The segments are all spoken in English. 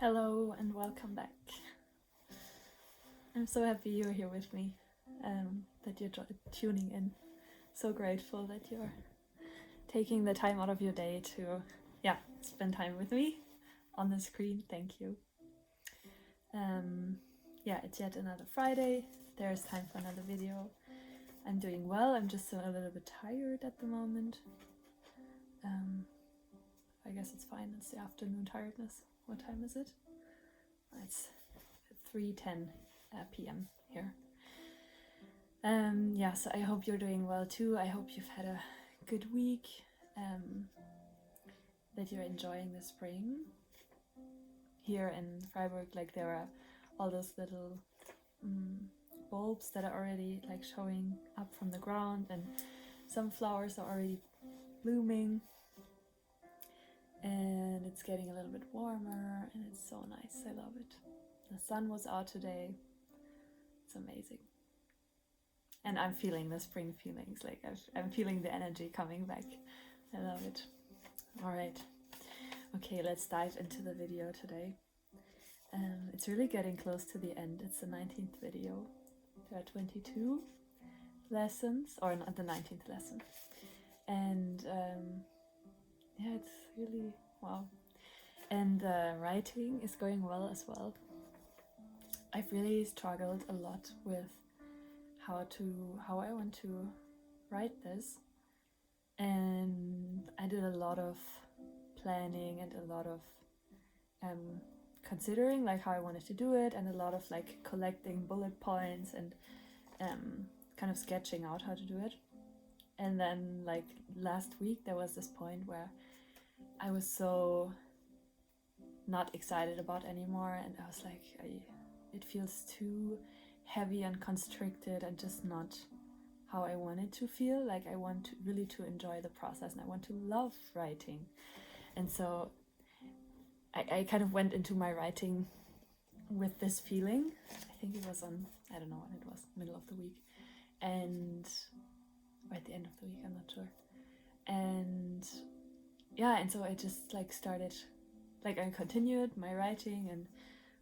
Hello and welcome back. I'm so happy you're here with me, that you're tuning in. So grateful that you're taking the time out of your day to, spend time with me on the screen. Thank you. It's yet another Friday. There's time for another video. I'm doing well. I'm just a little bit tired at the moment. I guess it's fine. It's the afternoon tiredness. What time is it? It's 3:10 p.m. here. So I hope you're doing well too. I hope you've had a good week, that you're enjoying the spring. Here in Freiburg, like there are all those little bulbs that are already like showing up from the ground, and some flowers are already blooming, and it's getting a little bit warmer and it's so nice. I love it. The sun was out today. It's amazing. And I'm feeling the spring feelings, like I'm feeling the energy coming back. I love it. All right. Okay, let's dive into the video today. It's really getting close to the end. It's the 19th video. There are 22 lessons, or not the 19th lesson. And it's really wow. And the writing is going well as well. I've really struggled a lot with how I want to write this, and I did a lot of planning and a lot of considering like how I wanted to do it, and a lot of like collecting bullet points and kind of sketching out how to do it. And then like last week there was this point where I was so not excited about anymore, and I was like, it feels too heavy and constricted and just not how I want it to feel. Like I want to really to enjoy the process, and I want to love writing. And so I kind of went into my writing with this feeling. I think it was on, I don't know when it was, middle of the week, and or at the end of the week, I'm not sure. And so I just like started, like I continued my writing and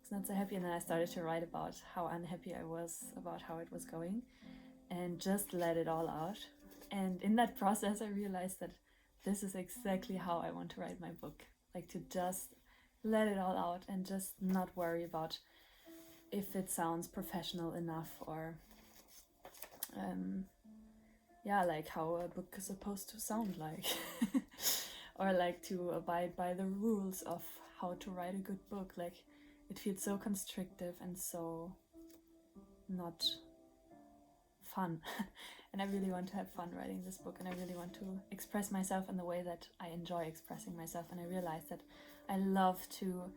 was not so happy, and then I started to write about how unhappy I was about how it was going, and just let it all out. And in that process I realized that this is exactly how I want to write my book, like to just let it all out and just not worry about if it sounds professional enough, or like how a book is supposed to sound like or like to abide by the rules of how to write a good book. Like it feels so constrictive and so not fun. And I really want to have fun writing this book, and I really want to express myself in the way that I enjoy expressing myself. And I realized that I love to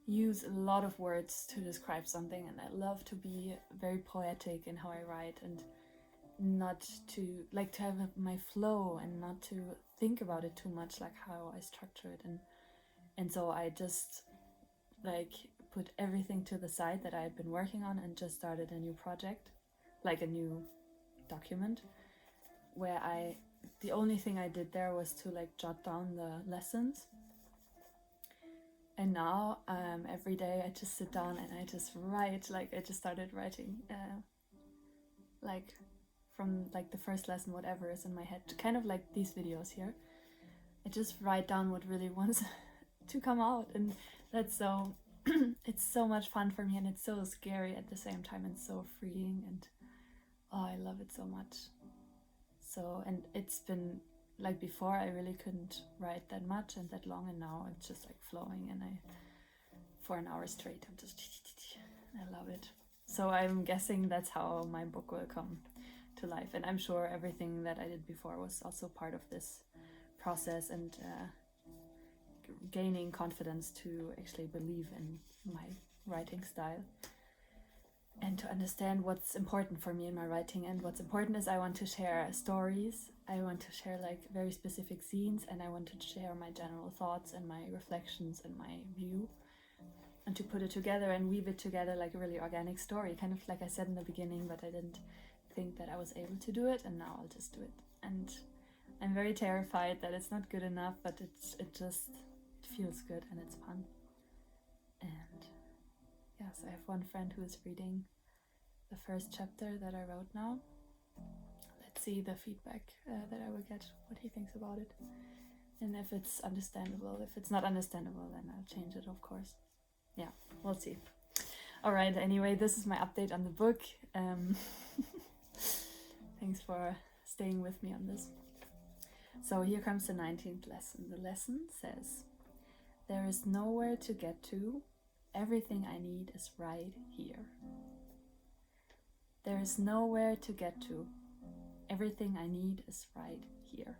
use a lot of words to describe something, and I love to be very poetic in how I write, and not to like to have my flow and not to think about it too much, like how I structure it. And so I just like put everything to the side that I had been working on and just started a new project, like a new document, where the only thing I did there was to like jot down the lessons. And now every day I just sit down and I just write. Like I just started writing like from like the first lesson, whatever is in my head, kind of like these videos here. I just write down what really wants to come out, and that's so it's so much fun for me, and it's so scary at the same time, and so freeing, and I love it so much. So, and it's been like before I really couldn't write that much and that long, and now it's just like flowing, and for an hour straight I'm just I love it. So I'm guessing that's how my book will come to life, and I'm sure everything that I did before was also part of this process, and gaining confidence to actually believe in my writing style and to understand what's important for me in my writing. And what's important is I want to share stories, I want to share like very specific scenes, and I want to share my general thoughts and my reflections and my view, and to put it together and weave it together like a really organic story, kind of like I said in the beginning, but I didn't think that I was able to do it, and now I'll just do it. And I'm very terrified that it's not good enough, but it just feels good and it's fun. And yes, I have one friend who is reading the first chapter that I wrote now. Let's see the feedback that I will get, what he thinks about it. And if it's understandable. If it's not understandable, then I'll change it, of course. Yeah, we'll see. All right, anyway, this is my update on the book. Thanks for staying with me on this. So here comes the 19th lesson. The lesson says, there is nowhere to get to. Everything I need is right here. There is nowhere to get to. Everything I need is right here.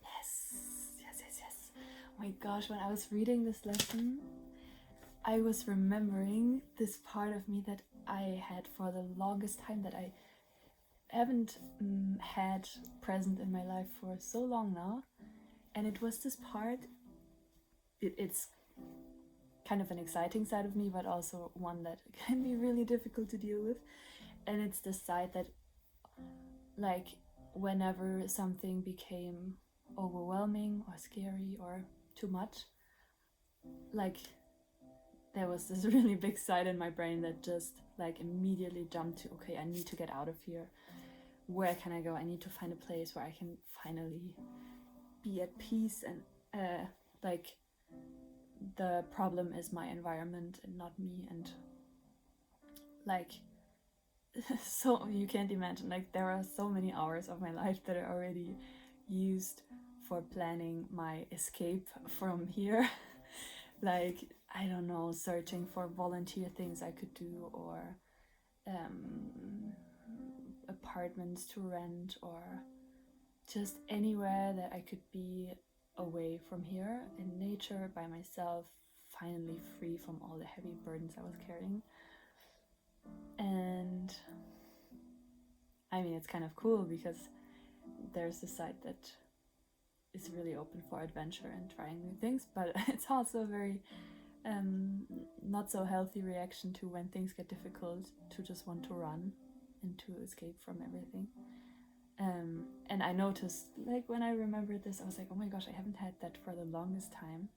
Yes. Oh my gosh, when I was reading this lesson, I was remembering this part of me that I had for the longest time, that I haven't had present in my life for so long now. And it was this part, it's kind of an exciting side of me, but also one that can be really difficult to deal with. And it's the side that, like, whenever something became overwhelming or scary or too much, like, there was this really big side in my brain that just like immediately jumped to, okay, I need to get out of here. Where can I go? I need to find a place where I can finally be at peace, and like, the problem is my environment and not me. And like, so you can't imagine, like, there are so many hours of my life that are already used for planning my escape from here. Like, I don't know, searching for volunteer things I could do, or apartments to rent, or just anywhere that I could be away from here in nature by myself, finally free from all the heavy burdens I was carrying. And I mean, it's kind of cool because there's a side that is really open for adventure and trying new things, but it's also a very not so healthy reaction to, when things get difficult, to just want to run and to escape from everything. And I noticed, like, when I remembered this, I was like, oh my gosh, I haven't had that for the longest time.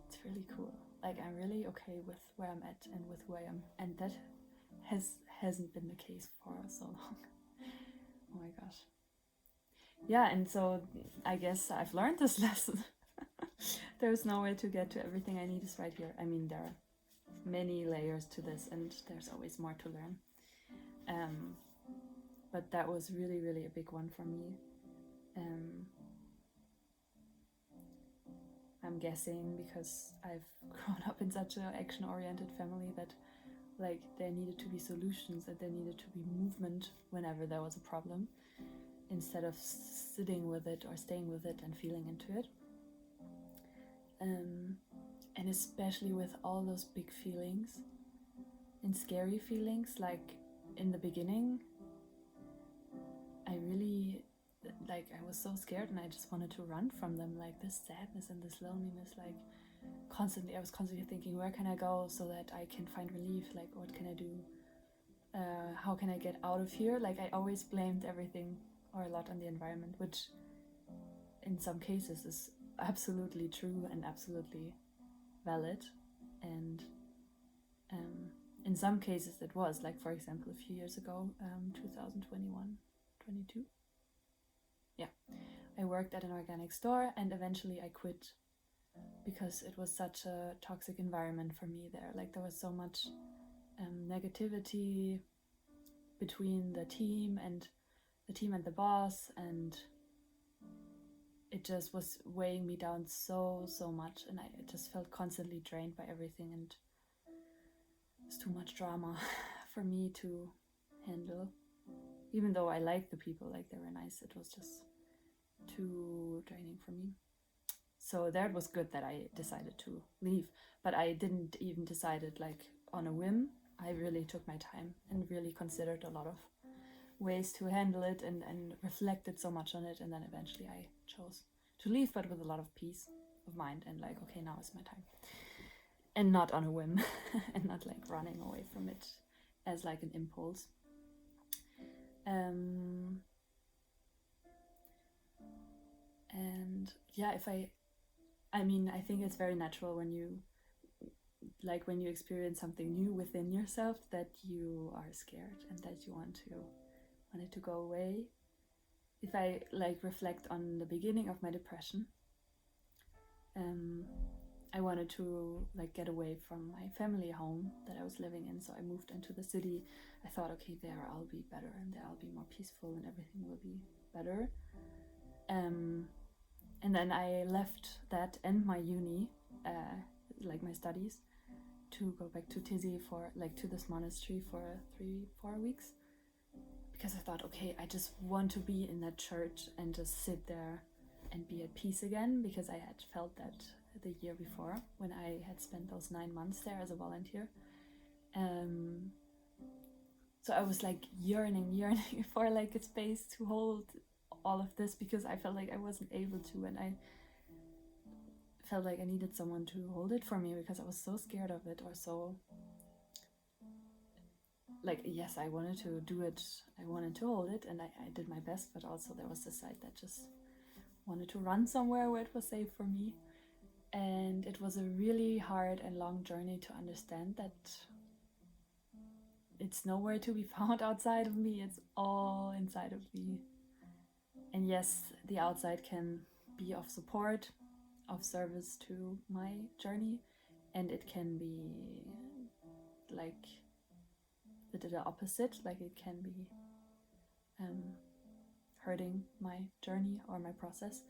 It's really cool. Like, I'm really okay with where I'm at and with who I am, and that hasn't been the case for so long. Oh my gosh. Yeah, and so I guess I've learned this lesson. There's no way to get to everything I need is right here. I mean, there are many layers to this, and there's always more to learn. But that was really, really a big one for me. I'm guessing because I've grown up in such an action-oriented family that, like, there needed to be solutions, that there needed to be movement whenever there was a problem, instead of sitting with it or staying with it and feeling into it. And especially with all those big feelings and scary feelings, like in the beginning, I really, like, I was so scared and I just wanted to run from them, like this sadness and this loneliness, like I was constantly thinking, where can I go so that I can find relief? Like, what can I do? How can I get out of here? Like, I always blamed everything or a lot on the environment, which in some cases is absolutely true and absolutely valid. And in some cases it was, like, for example, a few years ago, 2021, 22. Yeah, I worked at an organic store and eventually I quit because it was such a toxic environment for me there. Like, there was so much negativity between the team and the boss, and it just was weighing me down so much, and I just felt constantly drained by everything, and it was too much drama for me to handle. Even though I liked the people, like, they were nice, it was just too draining for me. So there, it was good that I decided to leave, but I didn't even decide it like on a whim. I really took my time and really considered a lot of ways to handle it, and reflected so much on it, and then eventually I chose to leave, but with a lot of peace of mind, and like, okay, now is my time, and not on a whim and not like running away from it as like an impulse. And yeah, I mean, I think it's very natural when you like when you experience something new within yourself, that you are scared and that you want it to go away. If I like reflect on the beginning of my depression, I wanted to like get away from my family home that I was living in, so I moved into the city. I thought, okay, there I'll be better and there I'll be more peaceful and everything will be better. And then I left that and my uni, like my studies, to go back to Tizi for like to this monastery for 3-4 weeks, because I thought, okay, I just want to be in that church and just sit there and be at peace again, because I had felt that the year before when I had spent those 9 months there as a volunteer. So I was like yearning for like a space to hold all of this, because I felt like I wasn't able to, and I felt like I needed someone to hold it for me, because I was so scared of it, or so like, yes, I wanted to do it, I wanted to hold it, and I did my best, but also there was this side that just wanted to run somewhere where it was safe for me. And it was a really hard and long journey to understand that it's nowhere to be found outside of me, it's all inside of me. And yes, the outside can be of support, of service to my journey, and it can be like the opposite, like it can be hurting my journey or my process.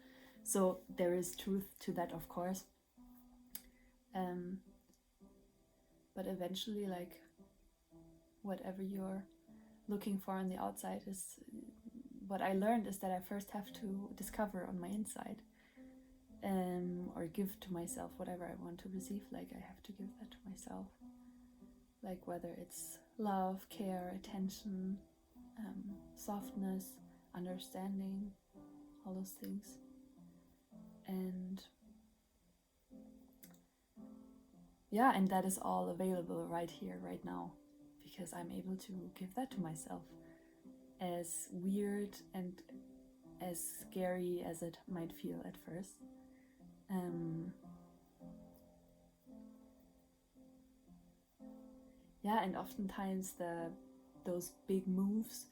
So there is truth to that, of course. But eventually, like, whatever you're looking for on the outside is what I learned is that I first have to discover on my inside, or give to myself whatever I want to receive. Like, I have to give that to myself, like whether it's love, care, attention, softness, understanding, all those things. And yeah, and that is all available right here, right now, because I'm able to give that to myself. As weird and as scary as it might feel at first. Yeah, and oftentimes those big moves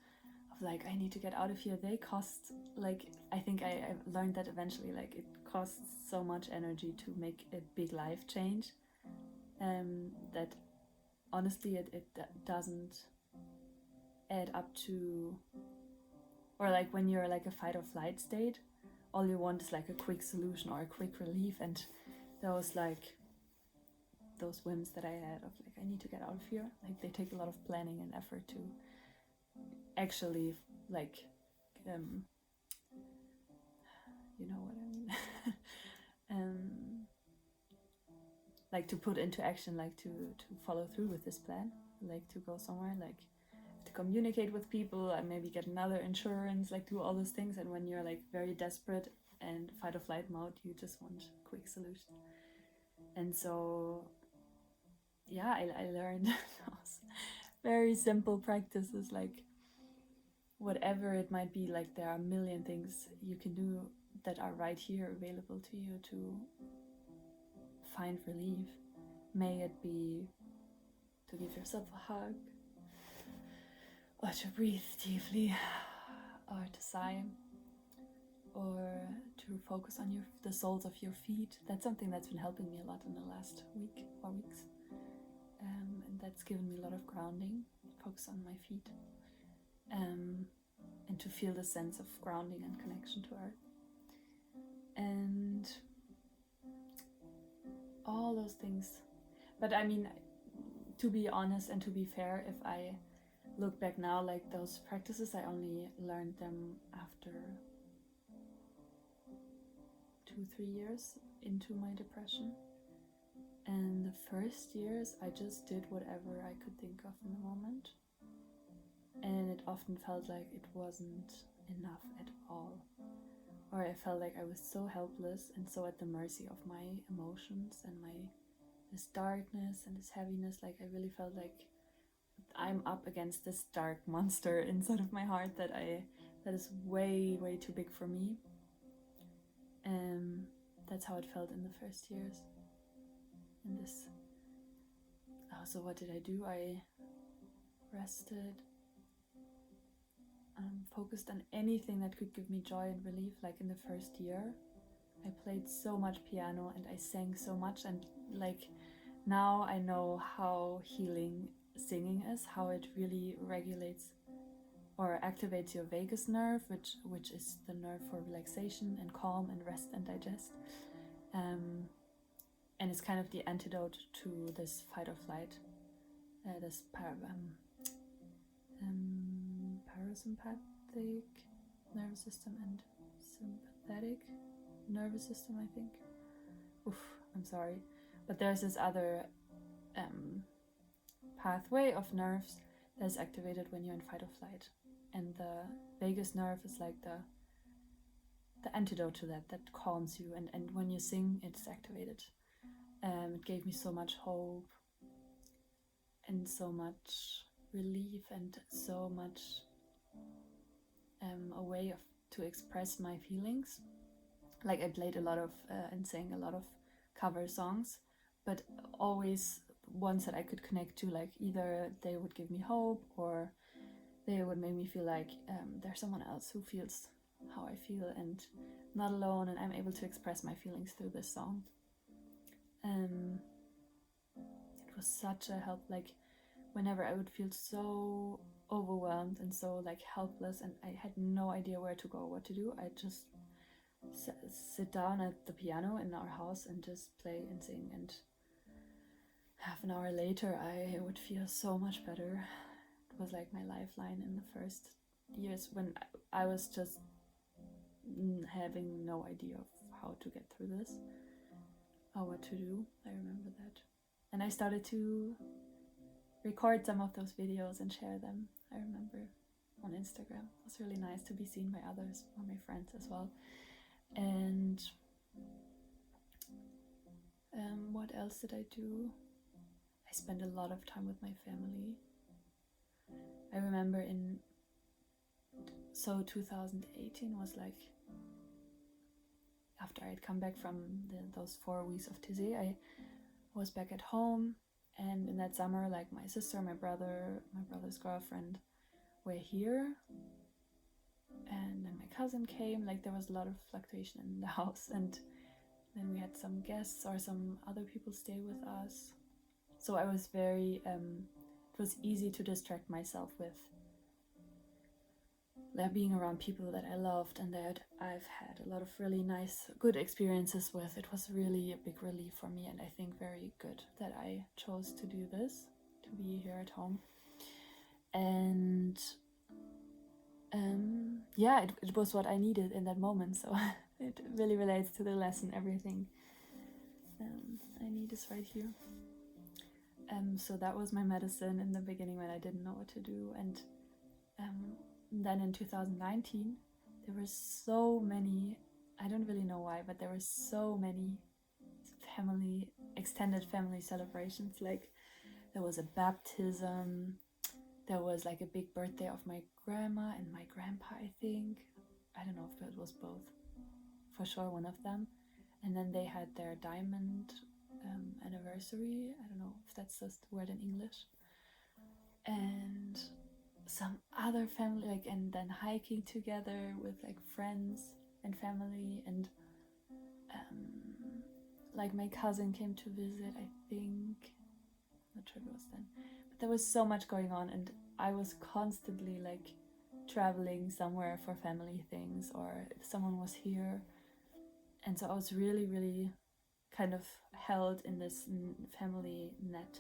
of like, I need to get out of here, they cost, like, I think I learned that eventually, like, it costs so much energy to make a big life change, that honestly it doesn't add up to, or like when you're like a fight or flight state, all you want is like a quick solution or a quick relief, and those whims that I had of like, I need to get out of here, like they take a lot of planning and effort to actually like you know what I mean. Like to put into action, like to follow through with this plan, like to go somewhere, like to communicate with people and maybe get another insurance, like do all those things. And when you're like very desperate and fight or flight mode, you just want a quick solution. And so yeah, I learned those very simple practices, like whatever it might be, like there are a million things you can do that are right here available to you to find relief. May it be to give yourself a hug, or to breathe deeply, or to sigh, or to focus on the soles of your feet. That's something that's been helping me a lot in the last week or weeks, and that's given me a lot of grounding. Focus on my feet, and to feel the sense of grounding and connection to earth, and all those things. But I mean, to be honest and to be fair, if I look back now, like those practices, I only learned them after 2-3 years into my depression. And the first years, I just did whatever I could think of in the moment. And it often felt like it wasn't enough at all. Or I felt like I was so helpless and so at the mercy of my emotions and this darkness and this heaviness. Like I really felt like I'm up against this dark monster inside of my heart that is way too big for me. That's how it felt in the first years. In this so what did I do? I rested, focused on anything that could give me joy and relief. Like in the first year, I played so much piano and I sang so much, and like now I know how healing singing is, how it really regulates or activates your vagus nerve, which is the nerve for relaxation and calm and rest and digest. And it's kind of the antidote to this fight or flight, this parasympathetic nervous system and sympathetic nervous system, I think. Oof, I'm sorry. But there's this other pathway of nerves that is activated when you're in fight or flight. And the vagus nerve is like the antidote to that calms you. And when you sing, it's activated. It gave me so much hope and so much relief and so much a way to express my feelings. Like I played a lot of and sang a lot of cover songs, but always ones that I could connect to, like either they would give me hope or they would make me feel like there's someone else who feels how I feel and not alone, and I'm able to express my feelings through this song. It was such a help. Like whenever I would feel so overwhelmed and so like helpless and I had no idea where to go, what to do, I just sit down at the piano in our house and just play and sing, and half an hour later I would feel so much better. It was like my lifeline in the first years when I was just having no idea of how to get through this or what to do. I remember that. And I started to record some of those videos and share them, I remember, on Instagram. It was really nice to be seen by others or my friends as well. And what else did I do? I spent a lot of time with my family. I remember 2018 was like after I'd come back from those 4 weeks of TZ. I was back at home, and in that summer, like my sister, my brother's girlfriend were here, and then my cousin came. Like there was a lot of fluctuation in the house, and then we had some guests or some other people stay with us. So I was very it was easy to distract myself with being around people that I loved and that I've had a lot of really nice, good experiences with. It was really a big relief for me, and I think very good that I chose to do this, to be here at home. And yeah, it was what I needed in that moment, so it really relates to the lesson. Everything I need is right here. So that was my medicine in the beginning when I didn't know what to do. And then in 2019 there were so many, I don't really know why, but there were so many extended family celebrations. Like there was a baptism, there was like a big birthday of my grandma and my grandpa, I think. I don't know if it was both, for sure one of them. And then they had their diamond anniversary. I don't know if that's just the word in English. And some other family, like, and then hiking together with like friends and family, and like my cousin came to visit, I think. I'm not sure if it was then, but there was so much going on, and I was constantly like traveling somewhere for family things, or if someone was here, and so I was really, really kind of held in this family net,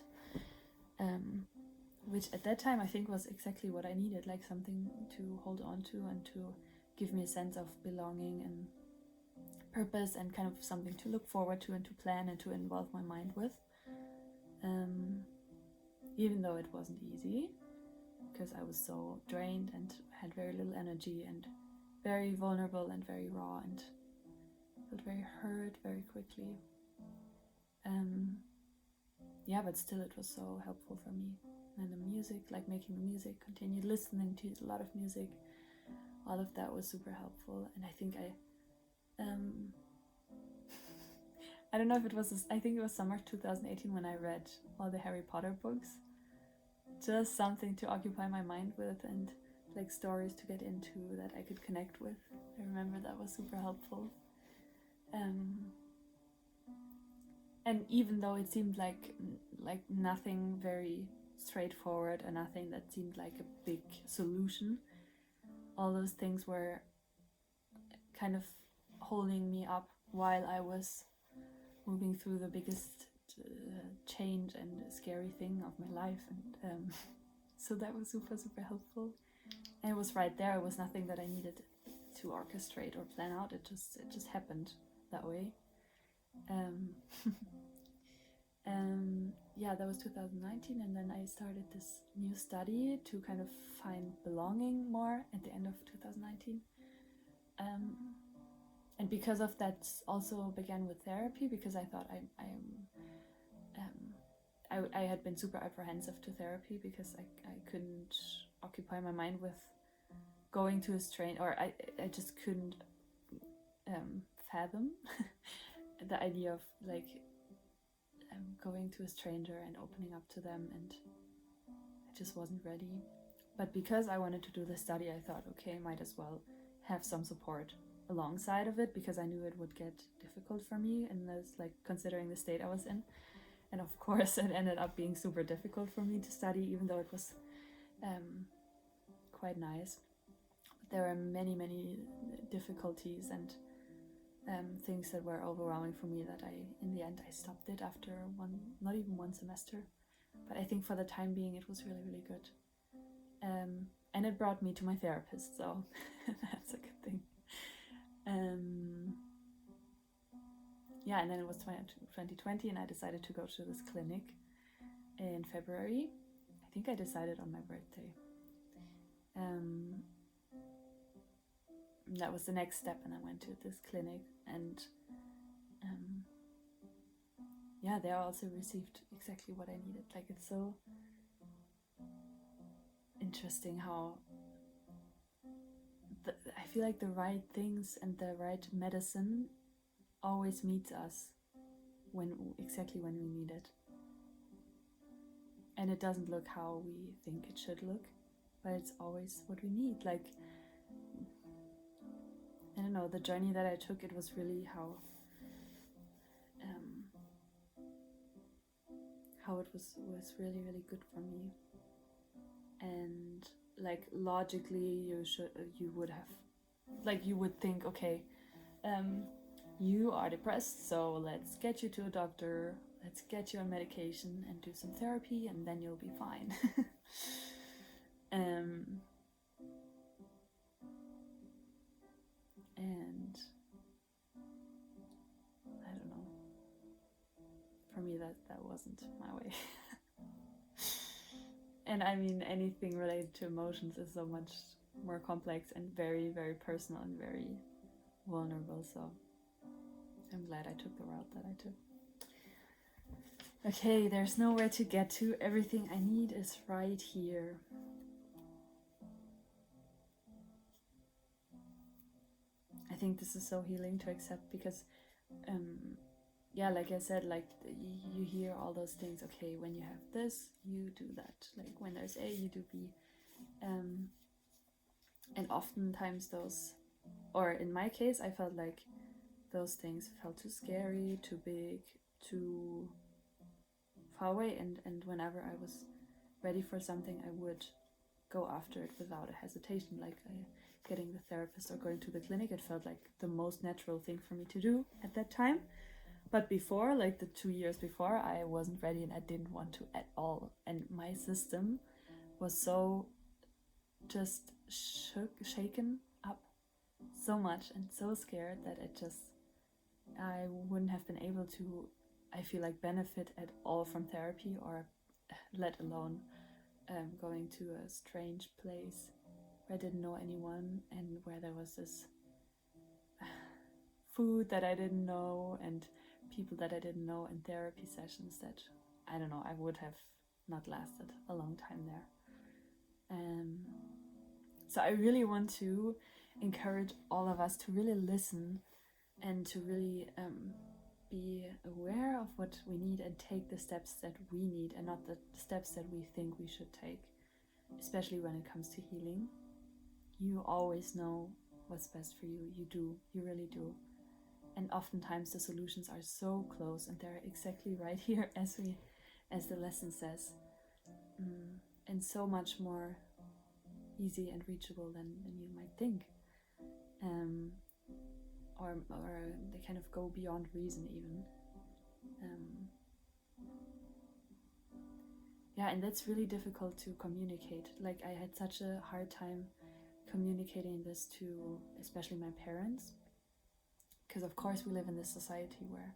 which at that time I think was exactly what I needed, like something to hold on to and to give me a sense of belonging and purpose, and kind of something to look forward to and to plan and to involve my mind with, even though it wasn't easy because I was so drained and had very little energy and very vulnerable and very raw and felt very hurt very quickly. Yeah, but still it was so helpful for me. And the music, like making the music, continued listening to a lot of music, all of that was super helpful. And I think I don't know if it was this, I think it was summer 2018 when I read all the Harry Potter books. Just something to occupy my mind with, and like stories to get into that I could connect with. I remember that was super helpful. And even though it seemed like nothing very straightforward and nothing that seemed like a big solution, all those things were kind of holding me up while I was moving through the biggest change and scary thing of my life. And so that was super, super helpful. And it was right there. It was nothing that I needed to orchestrate or plan out. It just happened that way. Yeah, that was 2019, and then I started this new study to kind of find belonging more at the end of 2019. And because of that, also began with therapy, because I thought I had been super apprehensive to therapy because I couldn't occupy my mind with going to a stranger, or I just couldn't fathom the idea of like going to a stranger and opening up to them, and I just wasn't ready. But because I wanted to do the study, I thought, okay, might as well have some support alongside of it, because I knew it would get difficult for me, and that's like considering the state I was in. And of course it ended up being super difficult for me to study, even though it was quite nice. But there were many difficulties and things that were overwhelming for me that in the end I stopped it after not even one semester. But I think for the time being it was really, really good. And it brought me to my therapist, so that's a good thing. Yeah, and then it was 2020, and I decided to go to this clinic in February. I think I decided on my birthday. That was the next step, and I went to this clinic, and yeah, there I also received exactly what I needed. Like, it's so interesting how I feel like the right things and the right medicine always meets us exactly when we need it. And it doesn't look how we think it should look, but it's always what we need. Like, I don't know, the journey that I took, it was really how it was really, really good for me. And like logically you would think, okay, you are depressed, so let's get you to a doctor, let's get you on medication and do some therapy, and then you'll be fine. And I don't know, for me that wasn't my way. And I mean, anything related to emotions is so much more complex and very, very personal and very vulnerable, so I'm glad I took the route that I took. Okay, there's nowhere to get to. Everything I need is right here. I think this is so healing to accept, because yeah, like I said, like you hear all those things. Okay, when you have this, you do that. Like when there's A, you do B. And oftentimes those, or in my case, I felt like those things felt too scary, too big, too far away. And whenever I was ready for something, I would go after it without a hesitation. Like getting the therapist or going to the clinic, it felt like the most natural thing for me to do at that time. But before, like the 2 years before, I wasn't ready and I didn't want to at all. And my system was so just shaken up so much and so scared that I wouldn't have been able to, I feel like, benefit at all from therapy, or let alone going to a strange place where I didn't know anyone and where there was this food that I didn't know and people that I didn't know, and therapy sessions that, I don't know, I would have not lasted a long time there. So I really want to encourage all of us to really listen and to really be aware of what we need and take the steps that we need and not the steps that we think we should take, especially when it comes to healing. You always know what's best for you. You do. You really do. And oftentimes the solutions are so close and they're exactly right here as the lesson says. And so much more easy and reachable than you might think. Or they kind of go beyond reason even. And that's really difficult to communicate. Like, I had such a hard time communicating this to especially my parents, because of course we live in this society where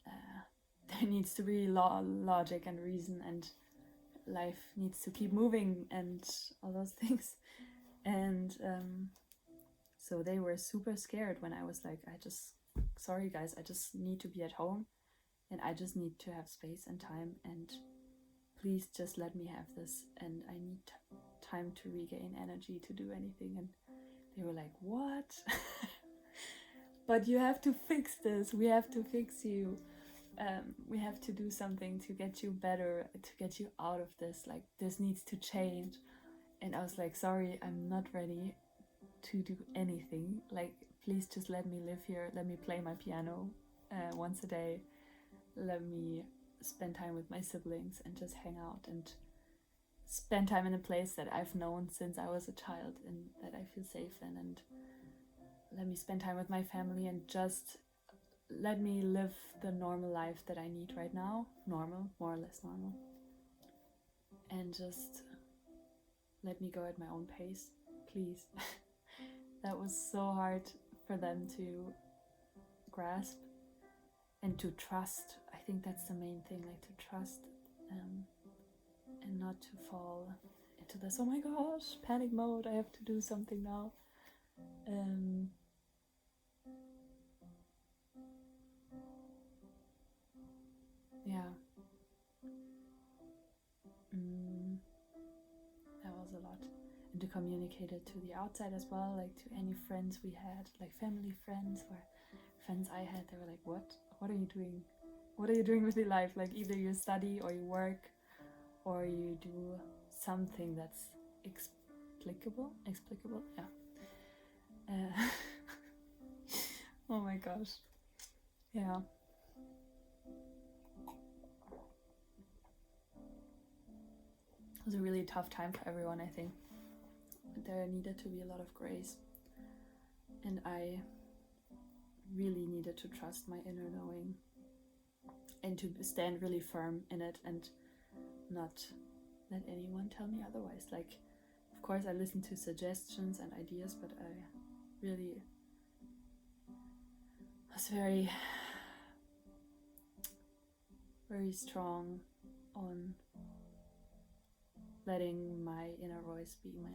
there needs to be logic and reason, and life needs to keep moving and all those things. And so they were super scared when I was like, sorry guys, I just need to be at home and I just need to have space and time, and please just let me have this, and I need time to regain energy to do anything. And they were like, what? But you have to fix this, we have to fix you, we have to do something to get you better, to get you out of this, like this needs to change. And I was like, sorry, I'm not ready to do anything, like please just let me live here, let me play my piano once a day, let me spend time with my siblings and just hang out and spend time in a place that I've known since I was a child and that I feel safe in, and let me spend time with my family and just let me live the normal life that I need right now, normal, more or less normal, and just let me go at my own pace, please. That was so hard for them to grasp and to trust. I think that's the main thing, like to trust and not to fall into this, oh my gosh, panic mode, I have to do something now. That was a lot. And to communicate it to the outside as well, like to any friends we had, like family friends or friends I had, they were like, what are you doing? What are you doing with your life? Like either you study or you work or you do something that's explicable, yeah. Oh my gosh. Yeah. It was a really tough time for everyone, I think. There needed to be a lot of grace. And I really needed to trust my inner knowing and to stand really firm in it and not let anyone tell me otherwise. Like, of course I listened to suggestions and ideas, but I really was very, very strong on letting my inner voice be my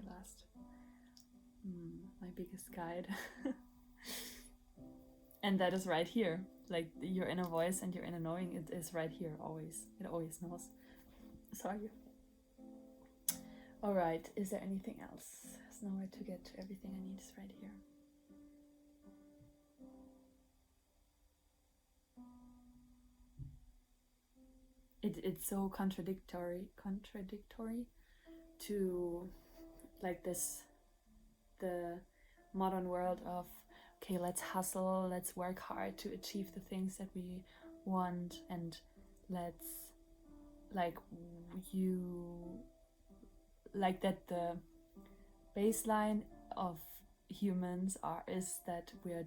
my biggest guide. And that is right here, like your inner voice and your inner knowing, it is right here always. It always knows. Sorry. All right, is there anything else? There's nowhere to get to everything I need is right here. It's so contradictory to like this, the modern world of, okay, let's hustle, let's work hard to achieve the things that we want, and let's, like, that the baseline of humans is that we are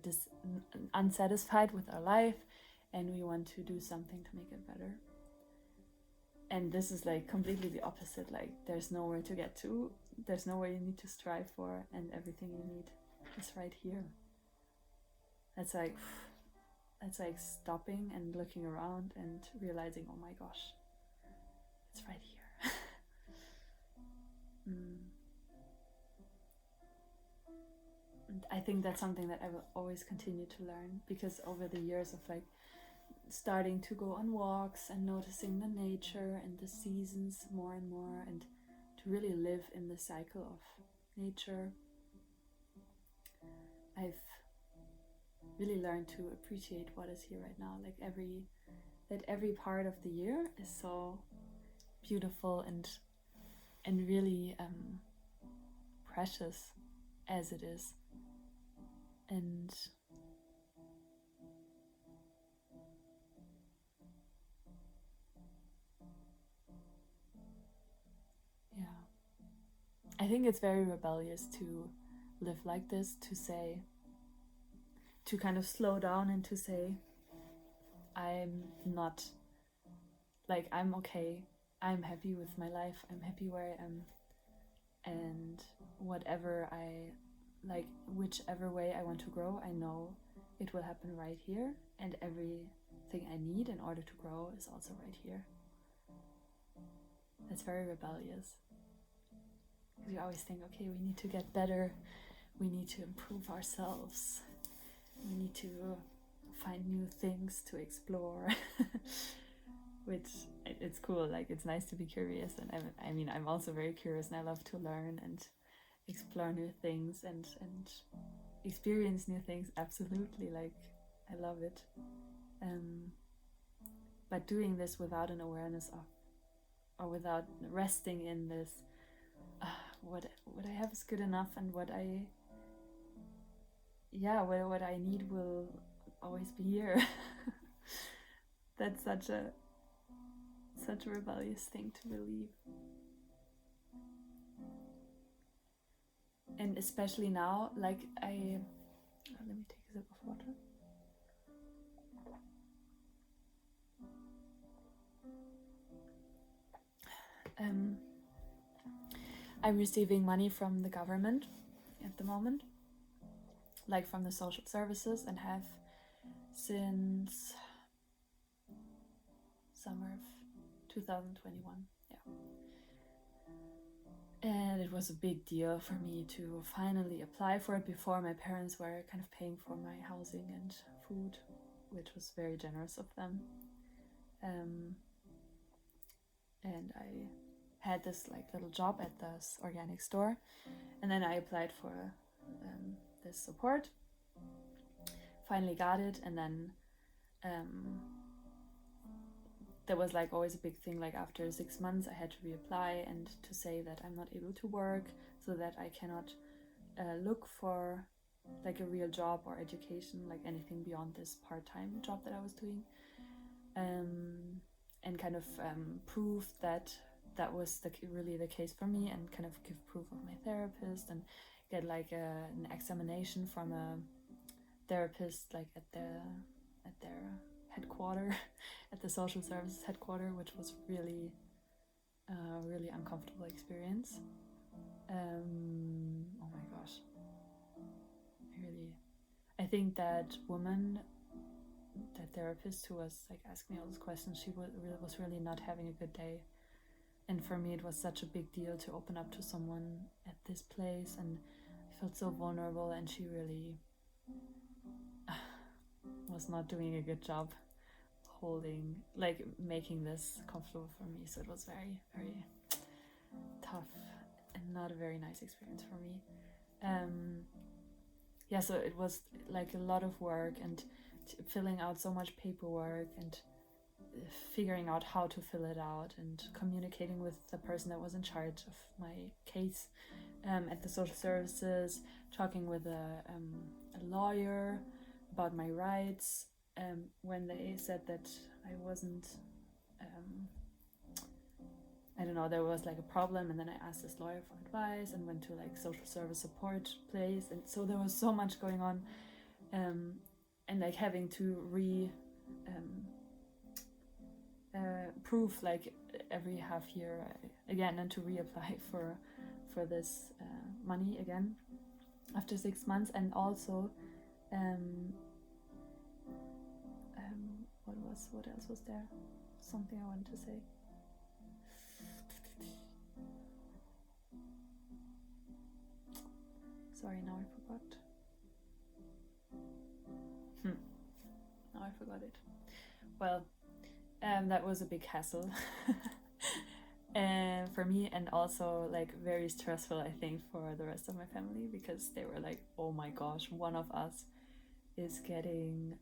unsatisfied with our life and we want to do something to make it better. And this is like completely the opposite. Like, there's nowhere to get to, there's nowhere you need to strive for, and everything you need is right here. That's like stopping and looking around and realizing, oh my gosh, it's right here. And I think that's something that I will always continue to learn, because over the years of like starting to go on walks and noticing the nature and the seasons more and more, and to really live in the cycle of nature, I've really learn to appreciate what is here right now. Like every part of the year is so beautiful and really precious as it is. And yeah, I think it's very rebellious to live like this, to kind of slow down and to say, I'm not, like, I'm okay, I'm happy with my life, I'm happy where I am, and whatever I like, whichever way I want to grow, I know it will happen right here, and everything I need in order to grow is also right here. That's very rebellious. Because you always think, okay, we need to get better, we need to improve ourselves, we need to find new things to explore. Which, it's cool, like, it's nice to be curious, and I mean, I'm also very curious, and I love to learn and explore new things and experience new things, absolutely, like, I love it. But doing this without an awareness of, or without resting in this, what I have is good enough, and what I need will always be here. That's such a rebellious thing to believe. And especially now, like, let me take a sip of water. I'm receiving money from the government at the moment, like from the social services, and have since summer of 2021. Yeah. And it was a big deal for me to finally apply for it before my parents were kind of paying for my housing and food, which was very generous of them. And I had this like little job at this organic store, and then I applied for this support, finally got it, and then there was like always a big thing, like after 6 months I had to reapply and to say that I'm not able to work, so that I cannot look for like a real job or education, like anything beyond this part-time job that I was doing, and kind of prove that that was really the case for me, and kind of give proof of my therapist, and get like an examination from a therapist, like at their headquarter, at the social services headquarter, which was really really uncomfortable experience. Oh my gosh, I think that woman, that therapist who was like asking me all those questions, she was really not having a good day. And for me, it was such a big deal to open up to someone at this place, and I felt so vulnerable, and she really was not doing a good job making this comfortable for me. So it was very, very tough and not a very nice experience for me. Yeah, so it was like a lot of work, and filling out so much paperwork, and figuring out how to fill it out, and communicating with the person that was in charge of my case at the social services, talking with a lawyer about my rights, when they said that I wasn't, I don't know, there was like a problem, and then I asked this lawyer for advice and went to like social service support place, and so there was so much going on, and like having to prove like every half year again, and to reapply for this money again after 6 months. And also what else was there? Something I wanted to say. Sorry, now I forgot. Now I forgot it. Well, that was a big hassle for me, and also like very stressful, I think, for the rest of my family, because they were like, oh my gosh, one of us is getting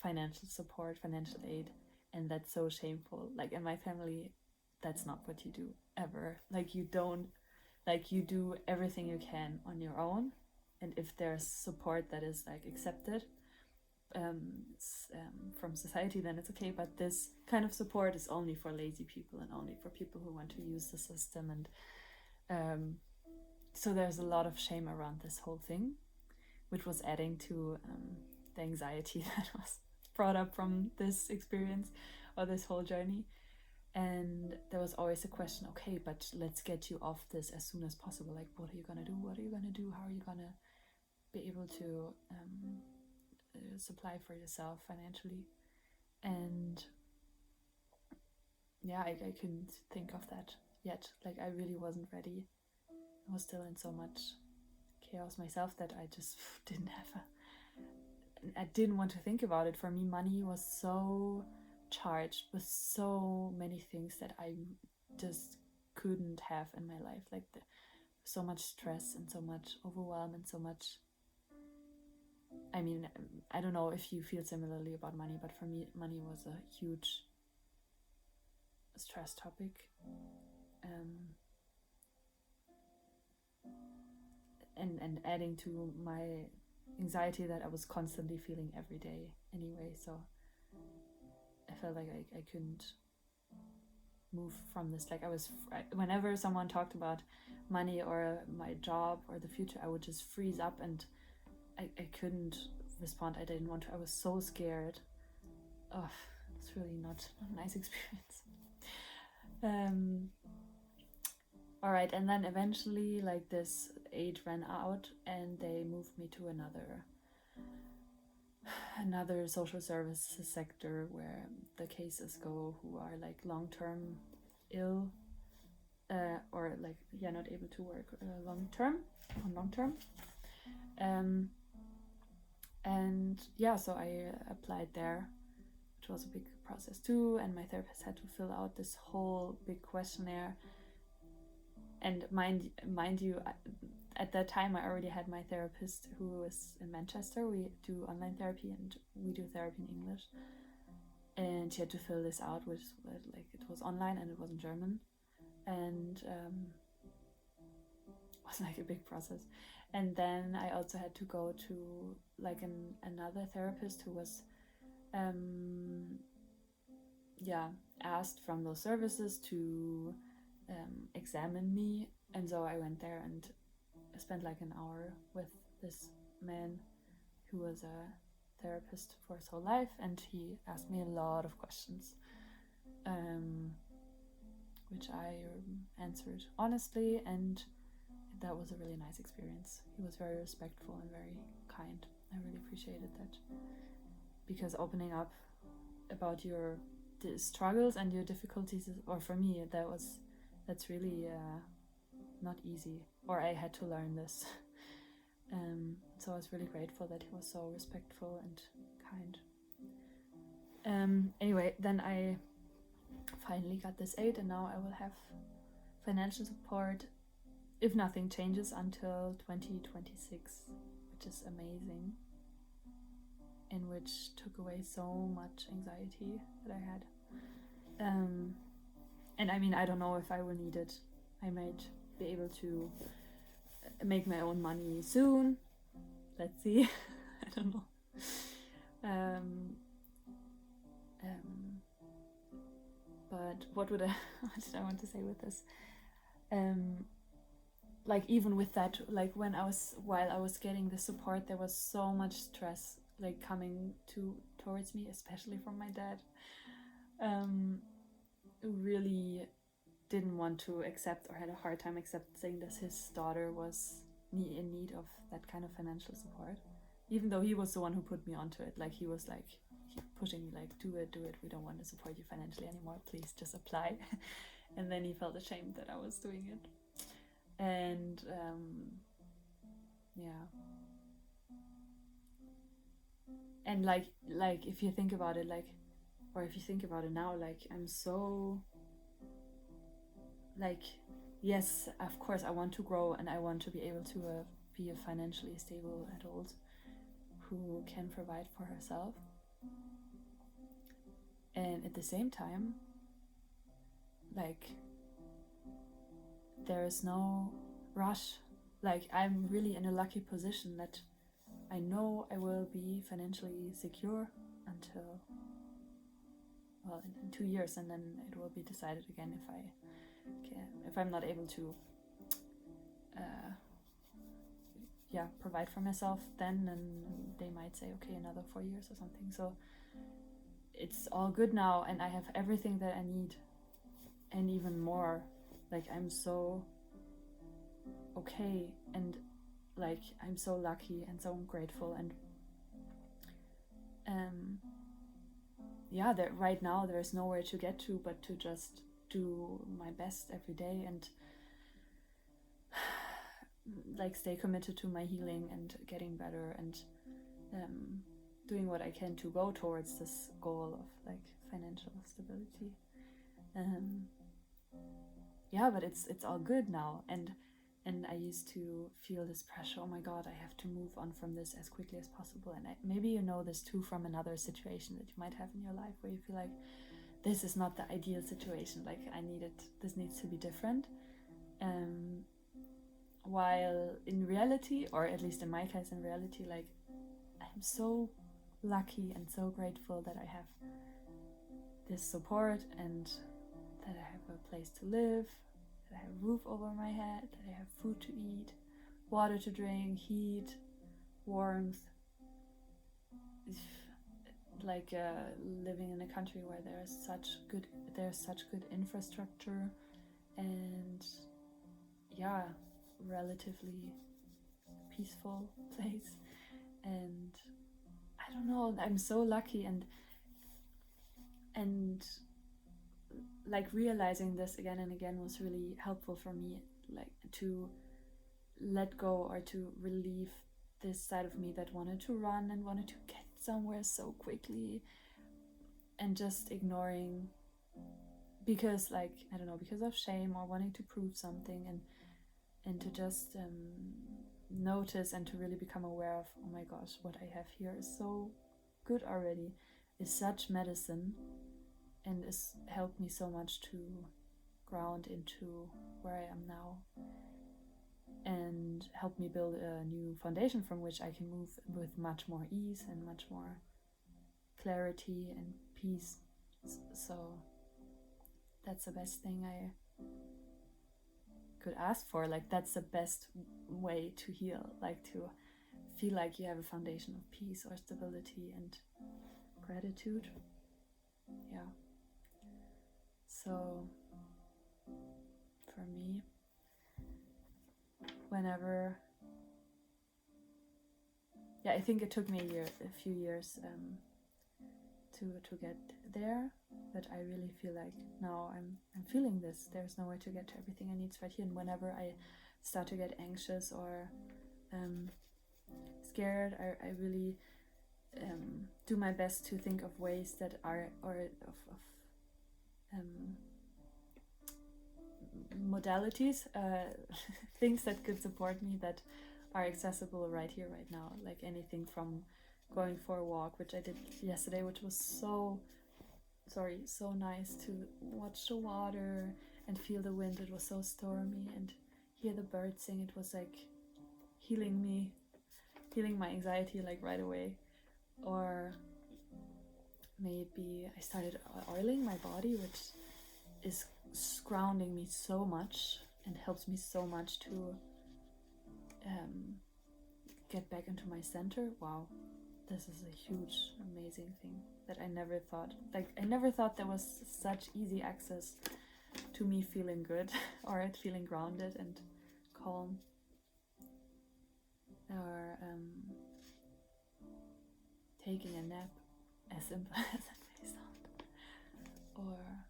financial support, financial aid, and that's so shameful. Like in my family, that's not what you do ever. Like you don't, like you do everything you can on your own, and if there's support that is like accepted from society, then it's okay. But this kind of support is only for lazy people and only for people who want to use the system, and so there's a lot of shame around this whole thing, which was adding to the anxiety that was brought up from this experience or this whole journey. And there was always a question, okay, but let's get you off this as soon as possible. Like, what are you gonna do? What are you gonna do? How are you gonna be able to supply for yourself financially? And yeah, I couldn't think of that yet. Like, I really wasn't ready. I was still in so much chaos myself that I just I didn't want to think about it. For me, money was so charged with so many things that I just couldn't have in my life. Like so much stress and so much overwhelm and so much. I mean, I don't know if you feel similarly about money, but for me, money was a huge stress topic. And adding to my anxiety that I was constantly feeling every day anyway, so I felt like I couldn't move from this. Like whenever someone talked about money or my job or the future, I would just freeze up and I couldn't respond. I didn't want to. I was so scared. Oh, it's really not a nice experience. All right, and then eventually, like, this aid ran out, and they moved me to another social services sector where the cases go who are like long-term ill, or like not able to work long term. And yeah, so I applied there, which was a big process too, and my therapist had to fill out this whole big questionnaire. And mind you, at that time I already had my therapist who was in Manchester. We do online therapy and we do therapy in English, and she had to fill this out, which like it was online and it was in German, and it was like a big process. And then I also had to go to like another therapist who was asked from those services to examine me. And so I went there and spent like an hour with this man who was a therapist for his whole life, and he asked me a lot of questions, which I answered honestly, and that was a really nice experience. He was very respectful and very kind. I really appreciated that, because opening up about your struggles and your difficulties, or for me, that's really not easy, or I had to learn this. So I was really grateful that he was so respectful and kind. Anyway, then I finally got this aid, and now I will have financial support if nothing changes until 2026, which is amazing, and which took away so much anxiety that I had. And I mean, I don't know if I will need it. I might be able to make my own money soon. Let's see. I don't know. But what did I want to say with this? Like even with that, like while I was getting the support, there was so much stress like coming towards me, especially from my dad, who really didn't want to accept, or had a hard time accepting that his daughter was in need of that kind of financial support, even though he was the one who put me onto it. Like he was like pushing me, like, do it, we don't want to support you financially anymore, please just apply. And then he felt ashamed that I was doing it. And and like if you think about it, like, or if you think about it now, like, I'm so like, yes, of course I want to grow and I want to be able to be a financially stable adult who can provide for herself. And at the same time, like, there is no rush. Like, I'm really in a lucky position that I know I will be financially secure until, well, in 2 years, and then it will be decided again if I'm not able to provide for myself then they might say, okay, another 4 years or something. So it's all good now, and I have everything that I need and even more. Like, I'm so okay, and like, I'm so lucky and so grateful, and that right now there's nowhere to get to but to just do my best every day and like stay committed to my healing and getting better and doing what I can to go towards this goal of like financial stability. But it's all good now, and I used to feel this pressure. Oh my god, I have to move on from this as quickly as possible. And maybe you know this too from another situation that you might have in your life where you feel like this is not the ideal situation, like this needs to be different. While in reality, or at least in my case in reality, like, I'm so lucky and so grateful that I have this support and that I have a place to live, that I have a roof over my head, that I have food to eat, water to drink, heat, warmth. Like living in a country where there's such good infrastructure and relatively peaceful place. And I don't know, I'm so lucky, and like realizing this again and again was really helpful for me, like to let go or to relieve this side of me that wanted to run and wanted to get somewhere so quickly and just ignoring because, like, I don't know, because of shame or wanting to prove something, and to just notice and to really become aware of, oh my gosh, what I have here is so good already, is such medicine, and has helped me so much to ground into where I am now and help me build a new foundation from which I can move with much more ease and much more clarity and peace. So that's the best thing I could ask for. Like, that's the best way to heal, like to feel like you have a foundation of peace or stability and gratitude. So for me, whenever I think it took me a few years to get there, but I really feel like now I'm feeling this. There's nowhere to get to everything I need right here. And whenever I start to get anxious or scared, I really do my best to think of ways that are, or of modalities, things that could support me that are accessible right here, right now. Like anything from going for a walk, which I did yesterday, which was so nice to watch the water and feel the wind. It was so stormy, and hear the birds sing. It was like healing my anxiety like right away. Or maybe I started oiling my body, which is grounding me so much and helps me so much to get back into my center. Wow, this is a huge, amazing thing that I never thought. Like, I never thought there was such easy access to me feeling good or feeling grounded and calm. Or taking a nap, as simple as that may sound. Or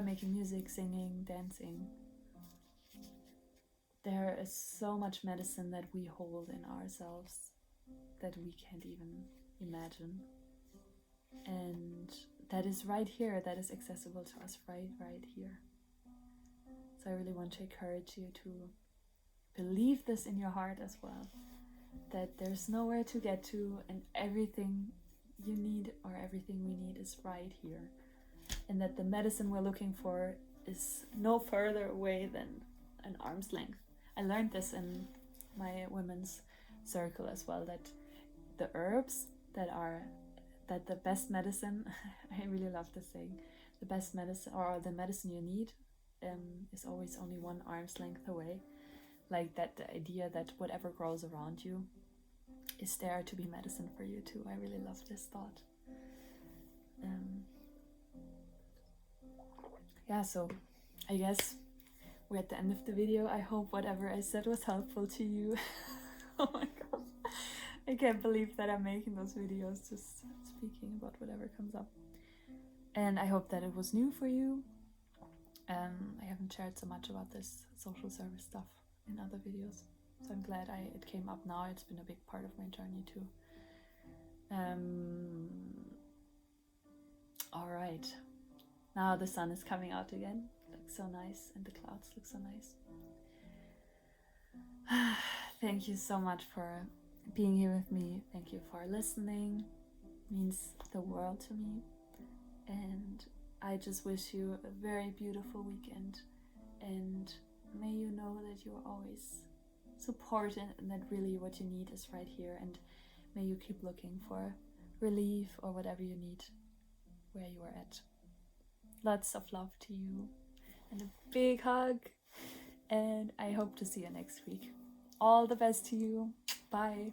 making music, singing, dancing. There is so much medicine that we hold in ourselves that we can't even imagine. And that is right here, that is accessible to us right here. So I really want to encourage you to believe this in your heart as well. that there's nowhere to get to, and everything you need or everything we need is right here, and that the medicine we're looking for is no further away than an arm's length. I learned this in my women's circle as well, that the herbs that the best medicine I really love this saying, the best medicine, or the medicine you need, is always only one arm's length away. Like that, the idea that whatever grows around you is there to be medicine for you too. I really love this thought. Yeah, so I guess we're at the end of the video. I hope whatever I said was helpful to you. Oh my god, I can't believe that I'm making those videos, just speaking about whatever comes up. And I hope that it was new for you. I haven't shared so much about this social service stuff in other videos, so I'm glad it came up now. It's been a big part of my journey too. All right, now the sun is coming out again. Looks so nice, and the clouds look so nice. Thank you so much for being here with me. Thank you for listening. It means the world to me. And I just wish you a very beautiful weekend, and may you know that you're always supported and that really what you need is right here, and may you keep looking for relief or whatever you need where you are at. Lots of love to you and a big hug, and I hope to see you next week. All the best to you. Bye.